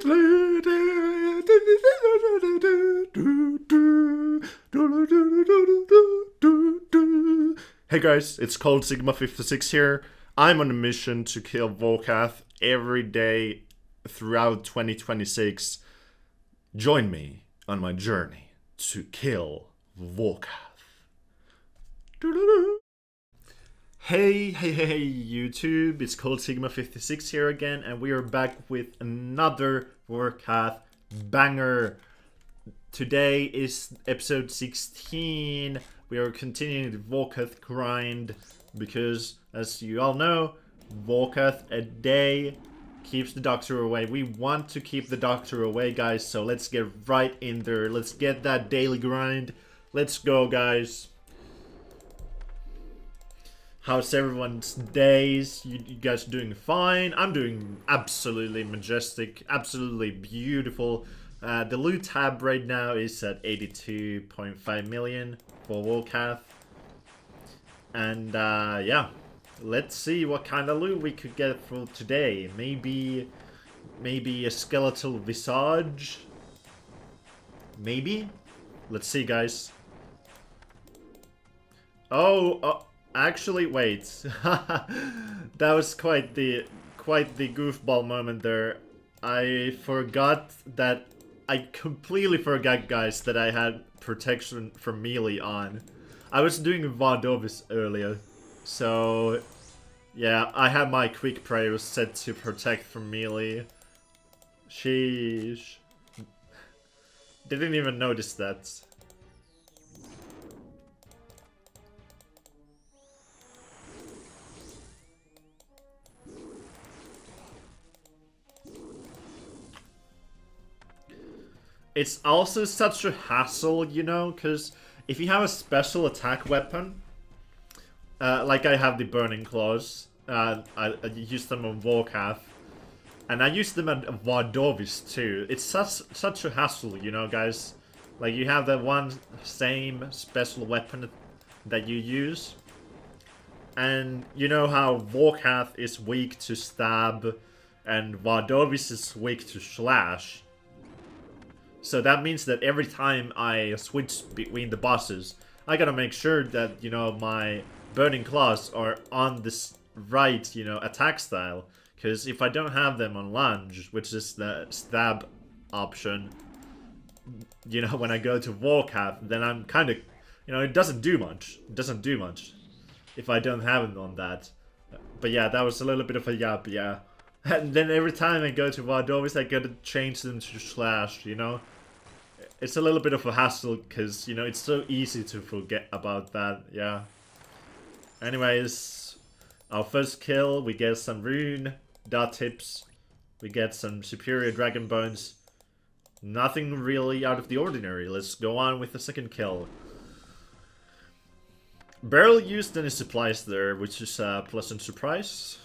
Hey guys, it's Cold Sigma 56 here. I'm on a mission to kill Vorkath every day throughout 2026. Join me on my journey to kill Vorkath. Hey YouTube, it's Cold Sigma 56 here again, and we are back with another Vorkath banger. Today is episode 16. We are continuing the Vorkath grind because, as you all know, Vorkath a day keeps the doctor away. We want to keep the doctor away, guys, so let's get right in there. Let's get that daily grind. Let's go, guys. How's everyone's days? You guys doing fine? I'm doing absolutely majestic, absolutely beautiful. The loot tab right now is at 82.5 million for Vorkath. And yeah, let's see what kind of loot we could get for today. Maybe a skeletal visage? Maybe? Let's see, guys. Oh, actually, wait. That was quite the goofball moment there. I completely forgot, guys, that I had protection from melee on. I was doing Vardovis earlier, so yeah, I had my quick prayers set to protect from melee. Sheesh. Didn't even notice that. It's also such a hassle, you know, because if you have a special attack weapon, like I have the Burning Claws, I use them on Vorkath, and I use them at Vardovis too. It's such a hassle, you know, guys. Like, you have that one same special weapon that you use, and you know how Vorkath is weak to stab, and Vardovis is weak to slash. So that means that every time I switch between the bosses, I gotta make sure that, you know, my Burning Claws are on this right, you know, attack style. Because if I don't have them on lunge, which is the stab option, you know, when I go to Vorkath, then I'm kind of, you know, it doesn't do much. It doesn't do much if I don't have them on that. But yeah, that was a little bit of a yap, yeah. And then every time I go to Vardovis, I gotta change them to slash, you know? It's a little bit of a hassle, because, you know, it's so easy to forget about that, yeah. Anyways, our first kill, we get some rune, dot tips, we get some superior dragon bones. Nothing really out of the ordinary. Let's go on with the second kill. Barely used any supplies there, which is a pleasant surprise.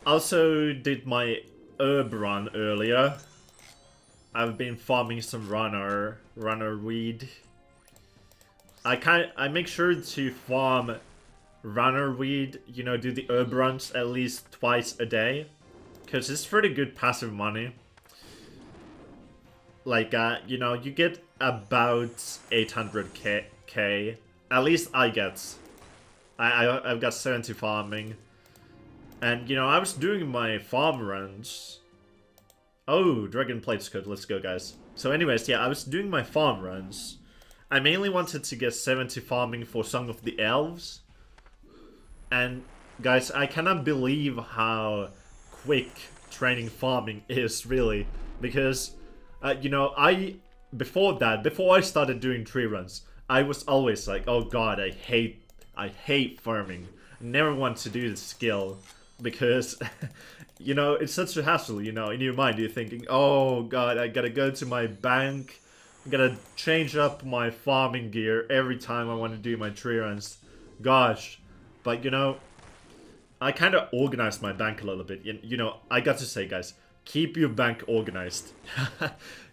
Also did my herb run earlier. I've been farming some runner weed. I make sure to farm runner weed, you know, do the herb runs at least twice a day, because it's pretty good passive money. Like, you know, you get about 800k. At least I get. I've got 70 farming. And, you know, I was doing my farm runs. Oh, Dragon Plate's good. Let's go, guys. So anyways, yeah, I was doing my farm runs. I mainly wanted to get 70 farming for Song of the Elves. And, guys, I cannot believe how quick training farming is, really. Because You know, before that, before I started doing tree runs, I was always like, oh god, I hate farming. Never want to do the skill because, you know, it's such a hassle. You know, in your mind you're thinking, oh god, I gotta go to my bank, I gotta change up my farming gear every time I want to do my tree runs. Gosh, but you know, I kind of organized my bank a little bit. You know, I got to say, guys, keep your bank organized.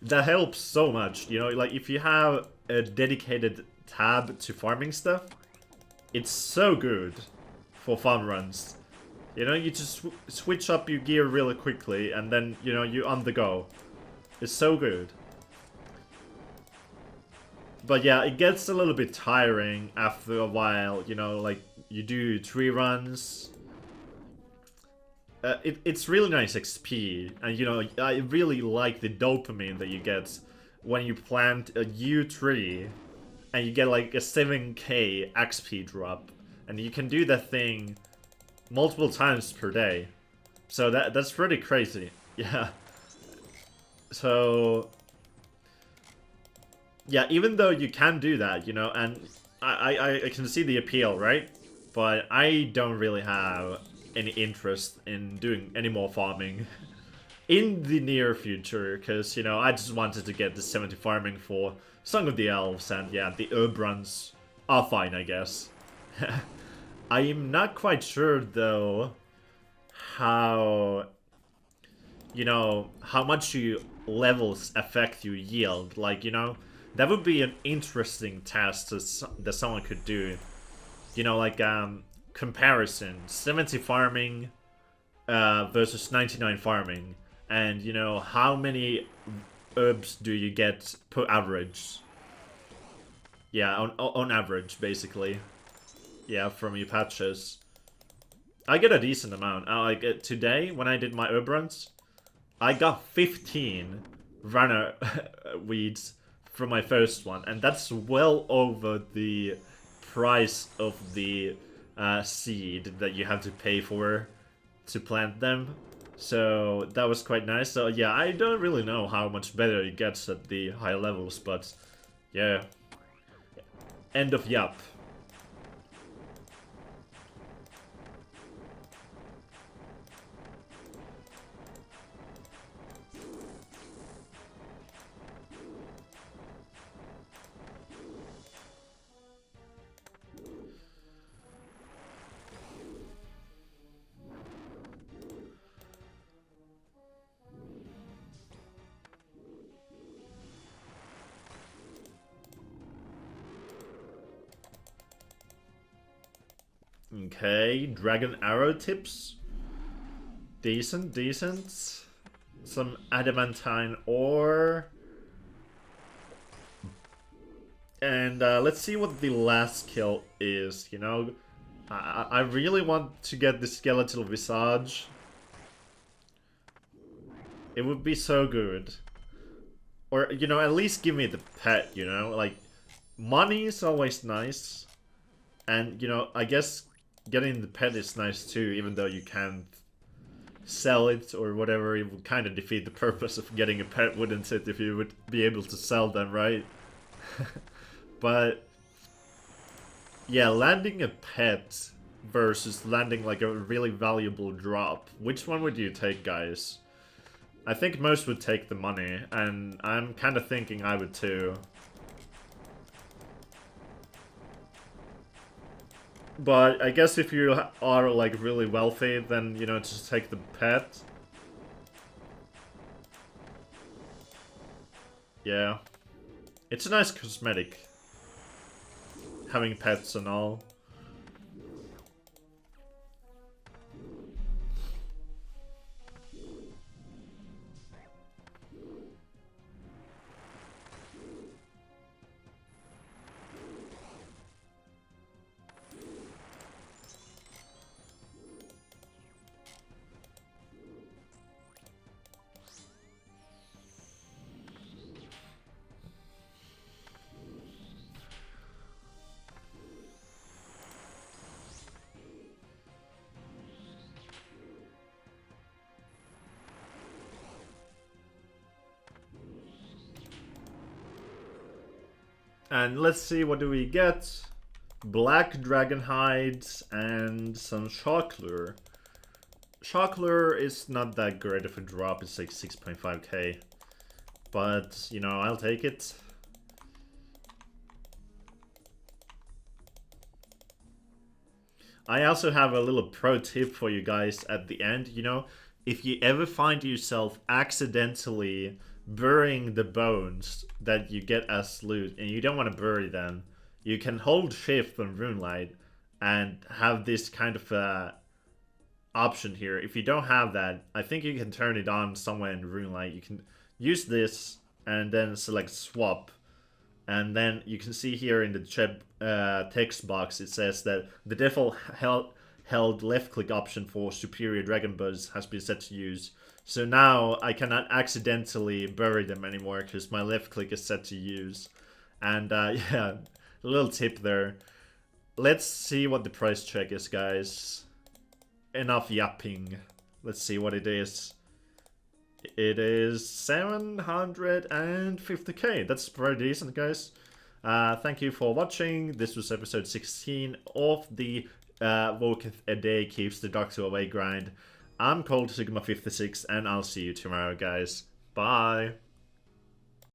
That helps so much. You know, like if you have a dedicated tab to farming stuff, it's so good for farm runs. You know, you just switch up your gear really quickly and then, you know, you're on the go. It's so good. But yeah, it gets a little bit tiring after a while, you know, like you do tree runs. It's really nice XP, and you know, I really like the dopamine that you get when you plant a new tree and you get like a 7k XP drop, and you can do that thing multiple times per day. So that's pretty crazy. Yeah. So yeah, even though you can do that, you know, and I can see the appeal, right? But I don't really have any interest in doing any more farming in the near future, because, you know, I just wanted to get the 70 farming for Song of the Elves, and yeah, the herb runs are fine, I guess. I'm not quite sure, though, how, you know, how much your levels affect your yield. Like, you know, that would be an interesting test that someone could do. You know, like, comparison. 70 farming versus 99 farming. And, you know, how many herbs do you get per average? Yeah, on average, basically. Yeah, from your patches. I get a decent amount. Like, today, when I did my herb runs, I got 15 runner weeds from my first one. And that's well over the price of the seed that you have to pay for to plant them. So that was quite nice. So yeah, I don't really know how much better it gets at the high levels, but yeah. End of Yap. Okay, Dragon Arrow tips. Decent, decent. Some adamantine ore. And let's see what the last kill is, you know? I really want to get the skeletal visage. It would be so good. Or, you know, at least give me the pet, you know? Like, money is always nice. And, you know, I guess getting the pet is nice too, even though you can't sell it or whatever. It would kind of defeat the purpose of getting a pet, wouldn't it, if you would be able to sell them, right? But yeah, landing a pet versus landing like a really valuable drop, which one would you take, guys? I think most would take the money, and I'm kind of thinking I would too. But I guess if you are like really wealthy, then, you know, just take the pet. Yeah. It's a nice cosmetic, having pets and all. And let's see, what do we get? Black dragon hides and some Shockler. Shockler is not that great of a drop, it's like 6.5k. But, you know, I'll take it. I also have a little pro tip for you guys at the end, you know. If you ever find yourself accidentally burying the bones that you get as loot, and you don't want to bury them, you can hold shift on Runelight and have this kind of option here. If you don't have that, I think you can turn it on somewhere in Runelight. You can use this and then select swap. And then you can see here in the text box, it says that the default held left click option for Superior Dragon Buzz has been set to use. So now I cannot accidentally bury them anymore because my left click is set to use. And yeah, a little tip there. Let's see what the price check is, guys. Enough yapping. Let's see what it is. It is 750k. That's very decent, guys. Thank you for watching. This was episode 16 of the Vorkath A Day Keeps the Doctor Away grind. I'm called Sigma56, and I'll see you tomorrow, guys. Bye.